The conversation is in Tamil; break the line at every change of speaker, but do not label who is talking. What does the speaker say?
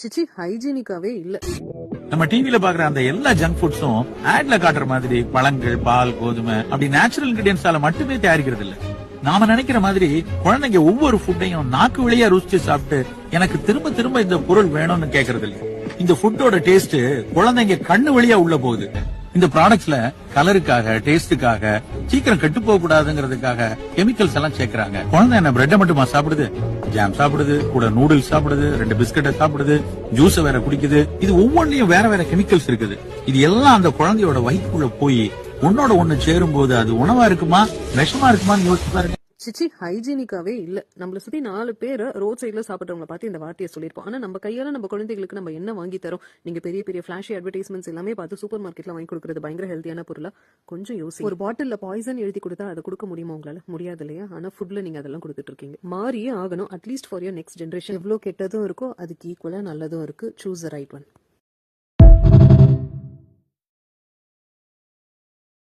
சிச்சி ஹைஜீனிக்காவே இல்ல.
நம்ம டிவில பாக்குற அந்த எல்லா ஜங்க் ஃபுட்ஸும் ஆட்ல காட்டுற மாதிரி பழங்கள், பால், கோதுமை அப்படி நேச்சுரல் இன்கிரிடியன்ஸால மட்டுமே தயாரிக்கிறது இல்ல. நாம நினைக்கிற மாதிரி குழந்தைங்க ஒவ்வொரு ஃபுட்டையும் நாக்கு வழியா ருசிச்சு சாப்பிட்டு எனக்கு திரும்ப திரும்ப இந்த பொருள் வேணும்னு கேக்குறது இல்ல. இந்த ஃபுட்டோட டேஸ்ட் குழந்தைங்க கண்ணு வழியா உள்ள போகுது. இந்த ப்ராடக்ட்ஸ்ல கலருக்காக, டேஸ்டுக்காக, சீக்கிரம் கெட்டு போக கூடாதுங்கிறதுக்காக கெமிக்கல்ஸ் எல்லாம் சேர்க்கறாங்க. குழந்தை என்ன பிரெட் மட்டுமா சாப்பிடுது? ஜாம் சாப்பிடுது, கூட நூடுல்ஸ் சாப்பிடுது, 2 பிஸ்கட்டை சாப்பிடுது, ஜூஸ் வேற குடிக்குது. இது ஒவ்வொன்றிலும் வேற வேற கெமிக்கல்ஸ் இருக்குது. இது எல்லாம் அந்த குழந்தையோட வயிற்றுக்குள்ள போய் ஒன்னோட ஒண்ணு சேரும் போது அது உணவா இருக்குமா விஷமா இருக்குமான்னு யோசிச்சு பாருங்க.
சிச்சி ஹைஜீனிக்காவே இல்ல. நம்மள சுத்தி 4 பேர் ரோட் சைட்ல சாப்பிடுறவங்க பார்த்து இந்த வார்த்தையை சொல்லிருப்போம். ஆனா நம்ம கையால நம்ம குழந்தைகளுக்கு நம்ம என்ன வாங்கி தரோம்? நீங்க பெரிய பெரிய ஃபிளாஷி அட்வர்டைஸ்மெண்ட்ஸ் எல்லாமே பார்த்து சூப்பர் மார்க்கெட்ல வாங்கி கொடுக்கறது பயங்கர ஹெல்த்தியான பொருளா? கொஞ்சம் யோசி. ஒரு பாட்டில்ல பாய்சன் எழுதி கொடுத்தா அதை கொடுக்க முடியுமா உங்களால? முடியாது இல்லையா? ஆனா ஃபுட்ல நீங்க அதெல்லாம் கொடுத்துட்டு இருக்கீங்க. மாறியே ஆகணும். At least for your next generation. எவ்வளவு கெட்டதும் இருக்கோ அதுக்கு ஈக்குவலா நல்லதும் இருக்கு. Choose the right one.